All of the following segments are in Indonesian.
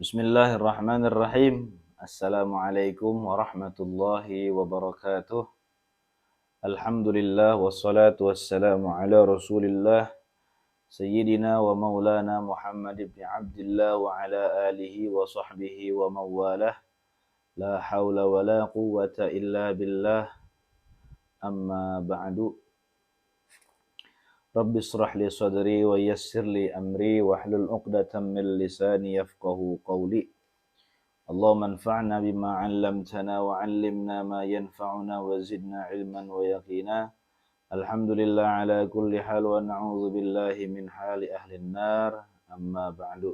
Bismillahirrahmanirrahim. Assalamualaikum warahmatullahi wabarakatuh. Alhamdulillah wassalatu wassalamu ala Rasulillah Sayyidina wa maulana Muhammad ibn Abdullah wa ala alihi wa sahbihi wa mawalah. La hawla wa la quwwata illa billah. Amma ba'du. Rabbi israh li sadri wa yassir li amri wahlul 'uqdatam min lisani yafqahu qawli. Allahumma anfa'na bima 'allamtana wa 'allimna ma yanfa'una wa zidna 'ilman wa yaqina. Alhamdulillah ala kulli hal wa na'udzu billahi min hali ahli an-nar. Amma ba'du.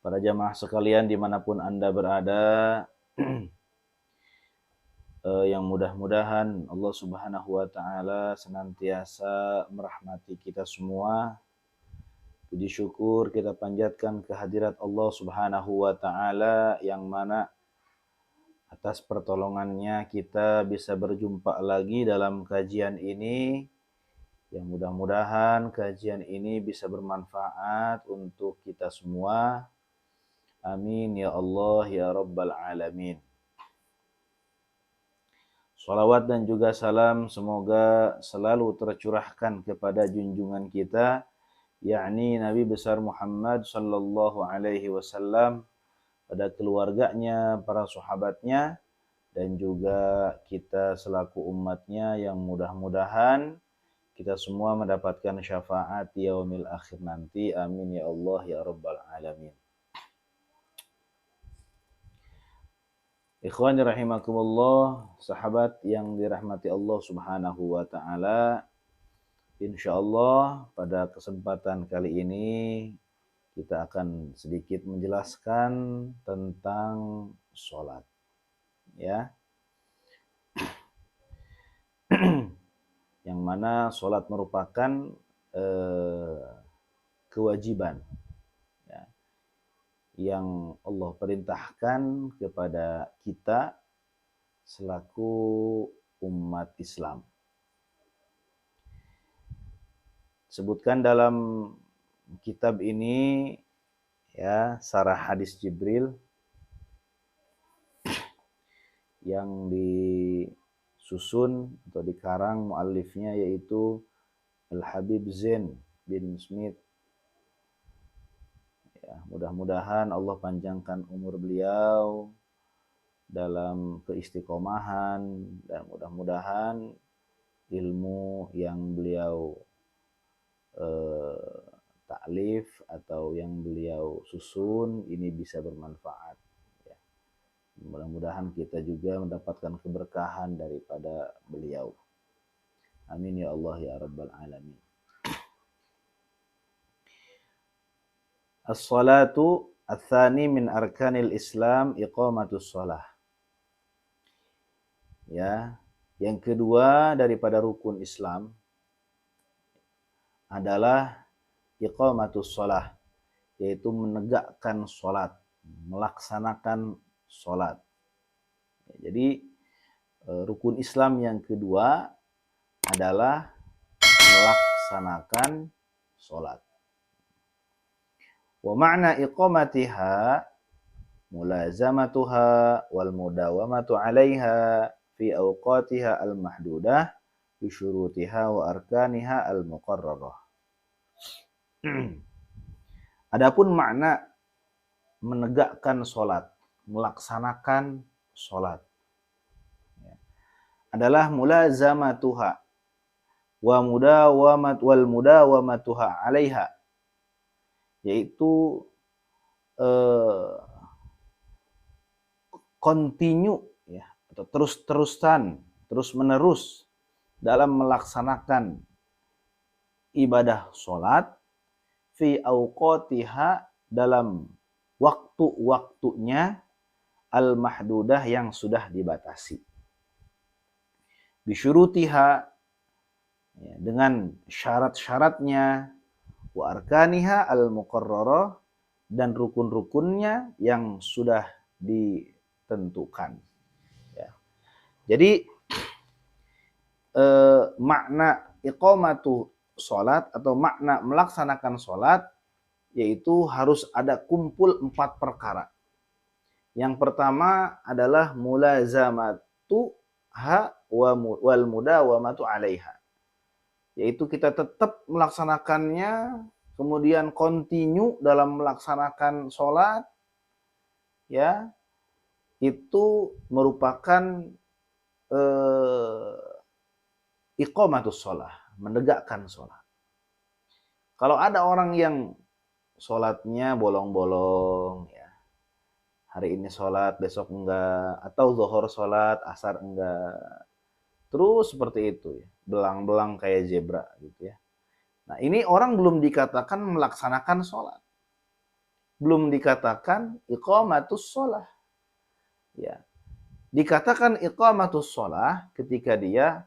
Para jamaah sekalian dimanapun Anda berada, yang mudah-mudahan Allah Subhanahu wa taala senantiasa merahmati kita semua. Puji syukur kita panjatkan kehadirat Allah Subhanahu wa taala yang mana atas pertolongannya kita bisa berjumpa lagi dalam kajian ini. Yang mudah-mudahan kajian ini bisa bermanfaat untuk kita semua. Amin ya Allah ya Rabbal Alamin. Salawat dan juga salam semoga selalu tercurahkan kepada junjungan kita, yakni Nabi besar Muhammad sallallahu alaihi wasallam, pada keluarganya, para sahabatnya, dan juga kita selaku umatnya yang mudah-mudahan kita semua mendapatkan syafaat yaumil akhir nanti. Amin ya Allah ya Rabbal Alamin. Ikhwani rahimakumullah, sahabat yang dirahmati Allah Subhanahu wa taala. Insyaallah pada kesempatan kali ini kita akan sedikit menjelaskan tentang sholat, ya. Yang mana sholat merupakan kewajiban, ya, yang Allah perintahkan kepada kita selaku umat Islam. Sebutkan dalam kitab ini, ya, Sarah Hadis Jibril yang disusun atau dikarang muallifnya yaitu Al-Habib Zain bin Smith. Ya, mudah-mudahan Allah panjangkan umur beliau dalam keistiqomahan dan mudah-mudahan ilmu yang beliau taklif atau yang beliau susun ini bisa bermanfaat, ya. Mudah-mudahan kita juga mendapatkan keberkahan daripada beliau. Amin ya Allah ya Rabbal Alamin. As-salatu ats-tsani min arkanil Islam iqamatus shalah. Ya, yang kedua daripada rukun Islam adalah iqamatus shalah, yaitu menegakkan salat, melaksanakan salat. Jadi rukun Islam yang kedua adalah melaksanakan salat. Wa ma'na iqamatiha mulazamatuha wal mudawamatu 'alaiha fi awqatiha al-mahdudah bi syurutiha wa arkaniha al-muqarrarah. Adapun makna menegakkan salat, melaksanakan salat, ya, adalah mulazamatuha wa mudawamatuha 'alaiha, yaitu continue, ya, atau terus-terusan, terus-menerus dalam melaksanakan ibadah salat fi awqatiha, dalam waktu-waktunya al-mahdudah yang sudah dibatasi, bisyurutiha, ya, dengan syarat-syaratnya, wa arkaniha al-muqarrarah, dan rukun-rukunnya yang sudah ditentukan, ya. Jadi makna iqamatu sholat atau makna melaksanakan sholat yaitu harus ada kumpul 4 perkara. Yang pertama adalah mulazamatu ha wal mudawamatu 'alaiha. Yaitu kita tetap melaksanakannya, kemudian continue dalam melaksanakan sholat, ya, itu merupakan iqamatus sholah, menegakkan sholat. Kalau ada orang yang sholatnya bolong-bolong, ya, hari ini sholat, besok enggak, atau zuhur sholat, asar enggak, terus seperti itu, ya, belang-belang kayak zebra gitu ya. Nah, ini orang belum dikatakan melaksanakan sholat, belum dikatakan iqamatus sholah, ya. Dikatakan iqamatus sholah ketika dia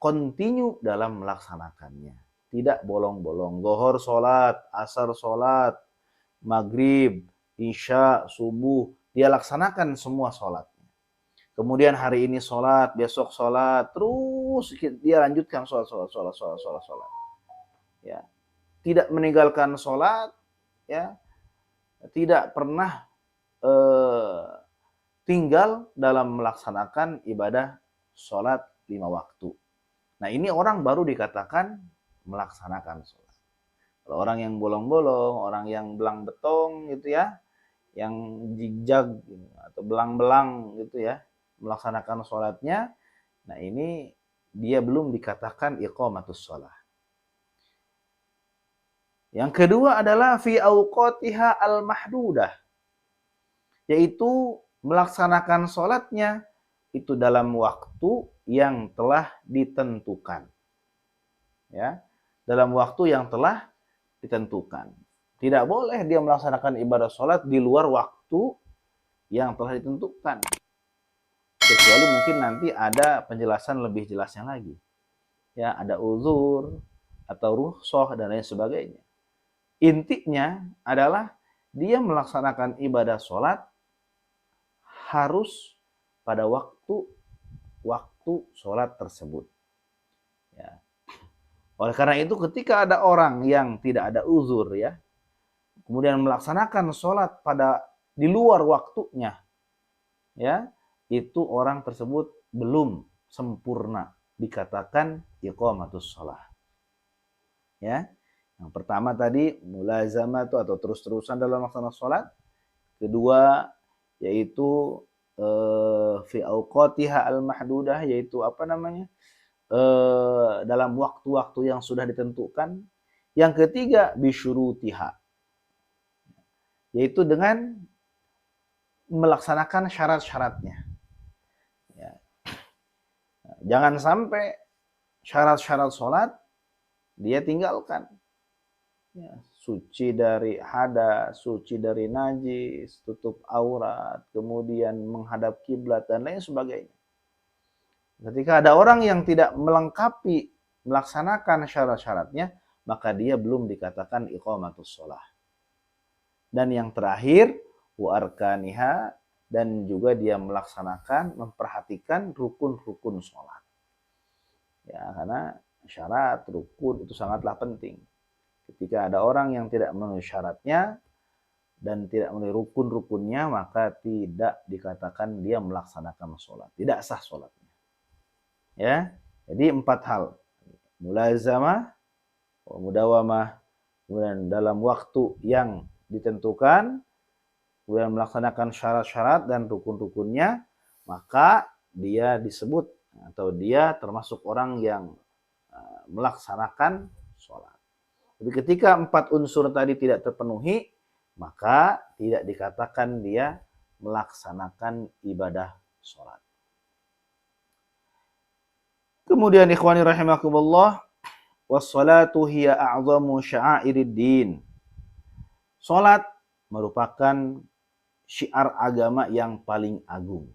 continue dalam melaksanakannya, tidak bolong-bolong. Zuhur sholat, asar sholat, maghrib, isya, subuh, dia laksanakan semua sholatnya. Kemudian hari ini sholat, besok sholat, terus dia lanjutkan sholat. Ya, tidak meninggalkan sholat, ya, tidak pernah tinggal dalam melaksanakan ibadah sholat 5 waktu. Nah, ini orang baru dikatakan melaksanakan sholat. Kalau orang yang bolong-bolong, orang yang belang betong gitu ya, yang jigjag atau belang-belang gitu ya, melaksanakan sholatnya, nah ini dia belum dikatakan iqamatus sholah. Yang kedua adalah fi awqatiha al-mahdudah, yaitu melaksanakan sholatnya itu dalam waktu yang telah ditentukan. Ya, dalam waktu yang telah ditentukan. Tidak boleh dia melaksanakan ibadah sholat di luar waktu yang telah ditentukan. Kecuali mungkin nanti ada penjelasan lebih jelasnya lagi. Ya, ada uzur atau rukhsah dan lain sebagainya. Intinya adalah dia melaksanakan ibadah sholat harus pada waktu sholat tersebut. Ya. Oleh karena itu ketika ada orang yang tidak ada uzur, ya, kemudian melaksanakan sholat di luar waktunya, ya, itu orang tersebut belum sempurna dikatakan iqamatus sholah. Ya, yang pertama tadi mulazamatu atau terus-terusan dalam melaksanakan sholat. Kedua yaitu fi awqatiha al-mahdudah, yaitu apa namanya? Dalam waktu-waktu yang sudah ditentukan. Yang ketiga bisyurutiha, yaitu dengan melaksanakan syarat-syaratnya. Ya. Jangan sampai syarat-syarat sholat dia tinggalkan. Ya, suci dari hadas, suci dari najis, tutup aurat, kemudian menghadap kiblat dan lain sebagainya. Ketika ada orang yang tidak melengkapi melaksanakan syarat-syaratnya, maka dia belum dikatakan iqamatus sholah. Dan yang terakhir, wa arkaniha, dan juga dia melaksanakan, memperhatikan rukun-rukun sholat. Ya, karena syarat, rukun itu sangatlah penting. Ketika ada orang yang tidak memenuhi syaratnya dan tidak memenuhi rukun-rukunnya, maka tidak dikatakan dia melaksanakan sholat. Tidak sah sholatnya. Ya, jadi 4 hal. Mulazamah, mudawamah, kemudian dalam waktu yang ditentukan, kemudian melaksanakan syarat-syarat dan rukun-rukunnya, maka dia disebut atau dia termasuk orang yang melaksanakan sholat. Tapi ketika 4 unsur tadi tidak terpenuhi, maka tidak dikatakan dia melaksanakan ibadah sholat. Kemudian ikhwani rahimakumullah, wassalatu hiya a'zamu sya'airiddin. Sholat merupakan syiar agama yang paling agung.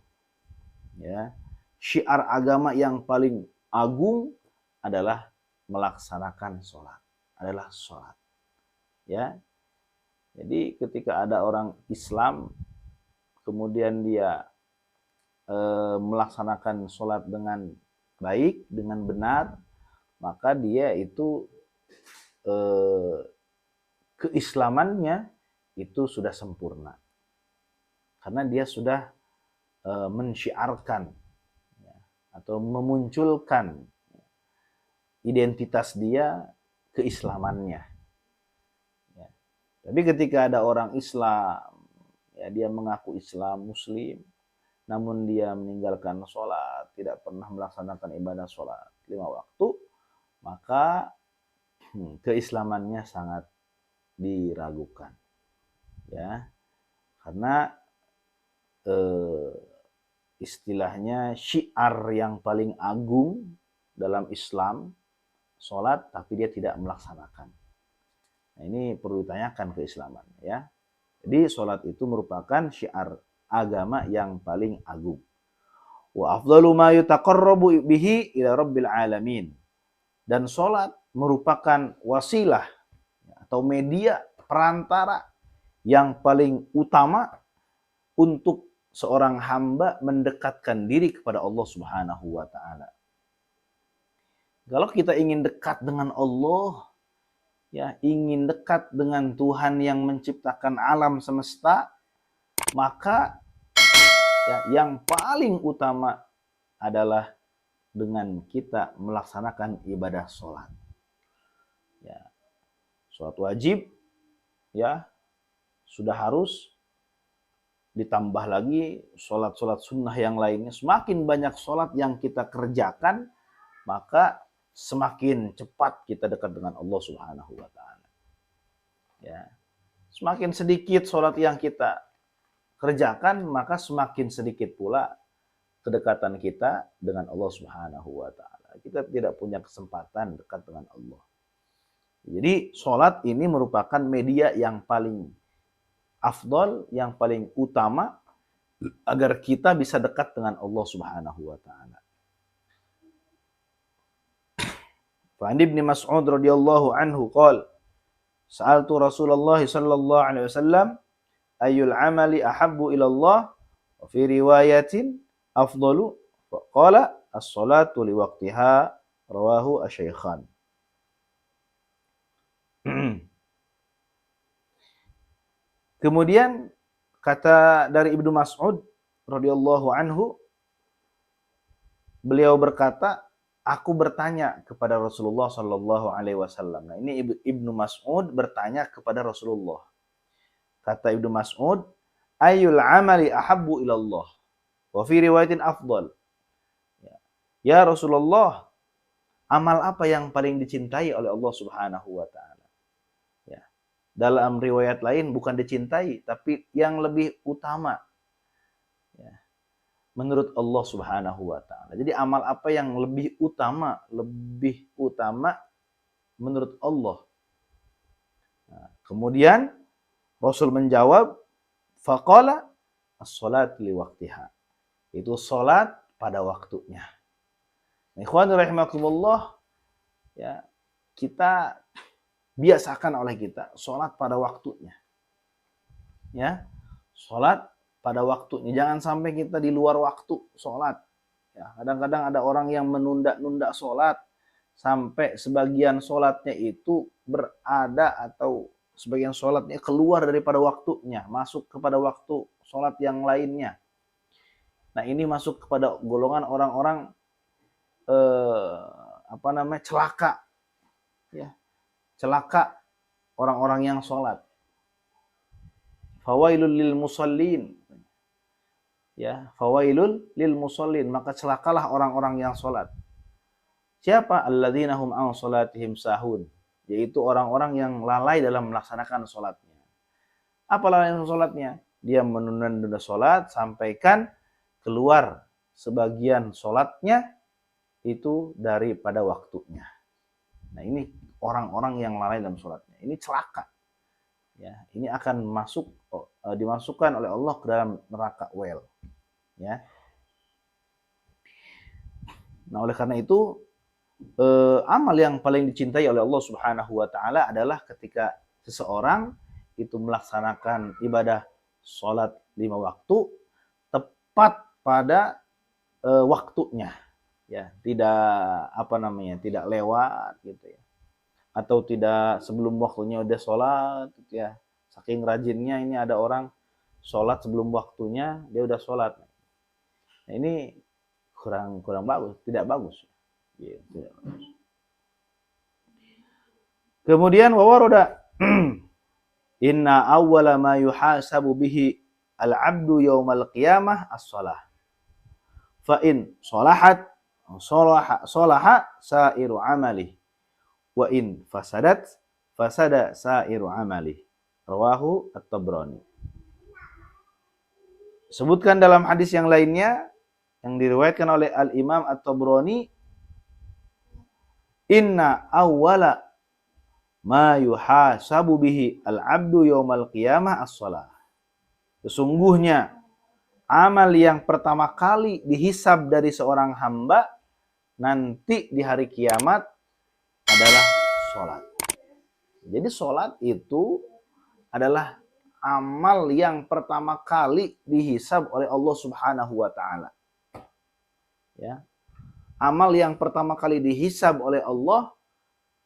Ya, syiar agama yang paling agung adalah melaksanakan sholat. Adalah sholat. Ya, jadi ketika ada orang Islam kemudian dia melaksanakan sholat dengan baik, dengan benar, maka dia itu keislamannya itu sudah sempurna. Karena dia sudah mensyiarkan ya, atau memunculkan identitas dia keislamannya. Ya. Tapi ketika ada orang Islam, ya, dia mengaku Islam, Muslim, namun dia meninggalkan sholat, tidak pernah melaksanakan ibadah sholat 5 waktu, maka keislamannya sangat diragukan. Ya, karena istilahnya syiar yang paling agung dalam Islam, sholat, tapi dia tidak melaksanakan. Nah, ini perlu ditanyakan keislaman, ya. Jadi sholat itu merupakan syiar agama yang paling agung. Wa afdalu ma yutaqarrabu bihi ila rabbil alamin. Dan sholat merupakan wasilah atau media perantara yang paling utama untuk seorang hamba mendekatkan diri kepada Allah Subhanahu wa taala. Kalau kita ingin dekat dengan Allah, ya, ingin dekat dengan Tuhan yang menciptakan alam semesta, maka ya, yang paling utama adalah dengan kita melaksanakan ibadah sholat. Ya, sholat wajib, ya, sudah harus, ditambah lagi sholat-sholat sunnah yang lainnya. Semakin banyak sholat yang kita kerjakan, maka semakin cepat kita dekat dengan Allah Subhanahu wa taala. Ya. Semakin sedikit sholat yang kita kerjakan, maka semakin sedikit pula kedekatan kita dengan Allah Subhanahu wa taala. Kita tidak punya kesempatan dekat dengan Allah. Jadi sholat ini merupakan media yang paling afdal, yang paling utama agar kita bisa dekat dengan Allah Subhanahu wa taala. Fa Ibnu Mas'ud radhiyallahu anhu qala sa'altu Rasulullah sallallahu alaihi wasallam ayyul amali ahabbu ila Allah, wa fi riwayatin afdalu, qala as-salatu liwaqtiha, rawahu asy-syaikhan. Kemudian kata dari Ibnu Mas'ud radhiyallahu anhu, beliau berkata, aku bertanya kepada Rasulullah sallallahu alaihi wasallam. Nah, ini Ibnu Mas'ud bertanya kepada Rasulullah. Kata Ibnu Mas'ud, ayyul amali ahabbu ilallah, wa fi riwayatin afdal. Ya Rasulullah, amal apa yang paling dicintai oleh Allah Subhanahu wa taala? Ya. Dalam riwayat lain bukan dicintai, tapi yang lebih utama. Ya. Menurut Allah Subhanahu wa taala. Jadi amal apa yang lebih utama menurut Allah. Nah, kemudian Rasul menjawab, faqala as-salat li waqtiha. Itu salat pada waktunya. Ikhwan rahimakumullah, ya, kita biasakan oleh kita salat pada waktunya. Ya, salat pada waktunya. Jangan sampai kita di luar waktu sholat. Ya, kadang-kadang ada orang yang menunda-nunda sholat sampai sebagian sholatnya itu berada atau sebagian sholatnya keluar daripada waktunya, masuk kepada waktu sholat yang lainnya. Nah, ini masuk kepada golongan orang-orang celaka, ya, celaka orang-orang yang sholat. Fawailul lil musallin. Ya, fawailul lil musallin, maka celakalah orang-orang yang salat. Siapa? Alladzina hum an salatihim sahun, yaitu orang-orang yang lalai dalam melaksanakan salatnya. Apa lalai dalam salatnya? Dia menunda-nunda salat sampaikan keluar sebagian salatnya itu daripada waktunya. Nah, ini orang-orang yang lalai dalam salatnya. Ini celaka. Ya, ini akan dimasukkan oleh Allah ke dalam neraka wel. Ya. Nah, oleh karena itu amal yang paling dicintai oleh Allah Subhanahu wa taala adalah ketika seseorang itu melaksanakan ibadah salat 5 waktu tepat pada waktunya. Ya, tidak tidak lewat gitu ya. atau tidak sebelum waktunya udah sholat gitu ya. Saking rajinnya ini ada orang sholat sebelum waktunya dia udah sholat. Nah, ini kurang bagus, tidak bagus. Ya, tidak bagus. Kemudian wawaroda inna awwala ma yuhasabu bihi al-'abdu yaumal qiyamah as-shalah. Fa in sholahat sholaha sairu amali wa in fasadat fasada sairu amali. Rawahu At-Tabrani. Sebutkan dalam hadis yang lainnya yang diriwayatkan oleh Al-Imam At-Tabrani, inna awwala ma yuhasabu bihi al-'abdu yaumal qiyamah as-shalah. Sesungguhnya amal yang pertama kali dihisab dari seorang hamba nanti di hari kiamat adalah sholat. Jadi sholat itu adalah amal yang pertama kali dihisab oleh Allah Subhanahu wa taala. Ya. Amal yang pertama kali dihisab oleh Allah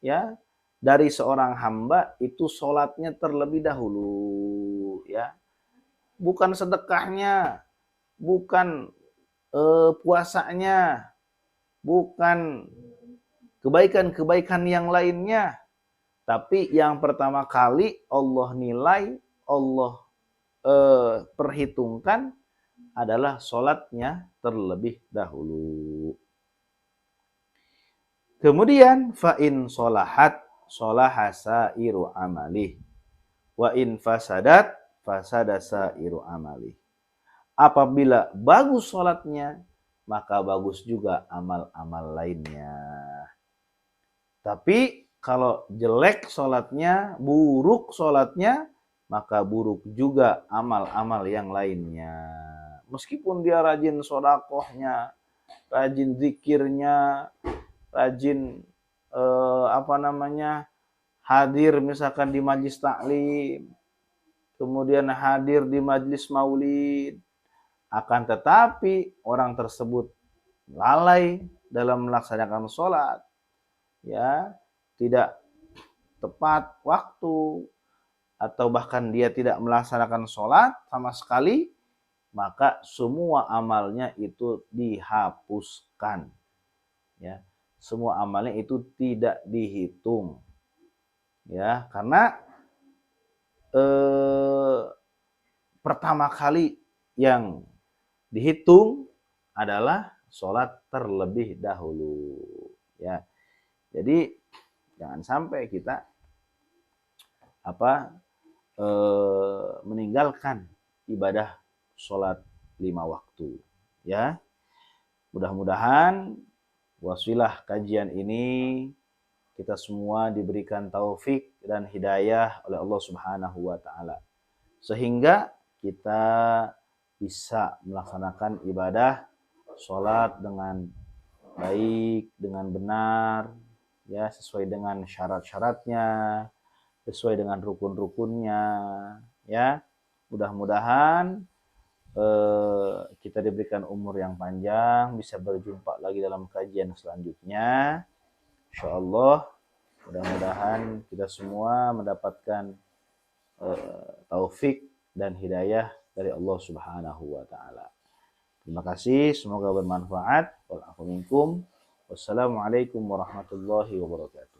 ya dari seorang hamba itu sholatnya terlebih dahulu ya. Bukan sedekahnya, bukan puasanya, bukan kebaikan-kebaikan yang lainnya. Tapi yang pertama kali Allah nilai, Allah perhitungkan adalah sholatnya terlebih dahulu. Kemudian fa'in sholahat sholaha sairu amalih wa in fasadat fasada sairu amalih. Apabila bagus sholatnya, maka bagus juga amal-amal lainnya. Tapi kalau jelek sholatnya, buruk sholatnya, maka buruk juga amal-amal yang lainnya. Meskipun dia rajin sodakohnya, rajin zikirnya, rajin hadir misalkan di majlis taklim, kemudian hadir di majlis maulid, akan tetapi orang tersebut lalai dalam melaksanakan sholat, ya, tidak tepat waktu, atau bahkan dia tidak melaksanakan sholat sama sekali, maka semua amalnya itu dihapuskan. Ya, semua amalnya itu tidak dihitung. Ya, karena pertama kali yang dihitung adalah sholat terlebih dahulu. Ya, jadi jangan sampai kita meninggalkan ibadah sholat 5 waktu. Ya, mudah-mudahan wasilah kajian ini kita semua diberikan taufik dan hidayah oleh Allah Subhanahu wa taala sehingga kita bisa melaksanakan ibadah sholat dengan baik, dengan benar, ya, sesuai dengan syarat-syaratnya, sesuai dengan rukun-rukunnya, ya. Mudah-mudahan kita diberikan umur yang panjang, bisa berjumpa lagi dalam kajian selanjutnya. Insyaallah, mudah-mudahan kita semua mendapatkan taufik dan hidayah dari Allah Subhanahu wa taala. Terima kasih, semoga bermanfaat. Wassalamualaikum warahmatullahi wabarakatuh.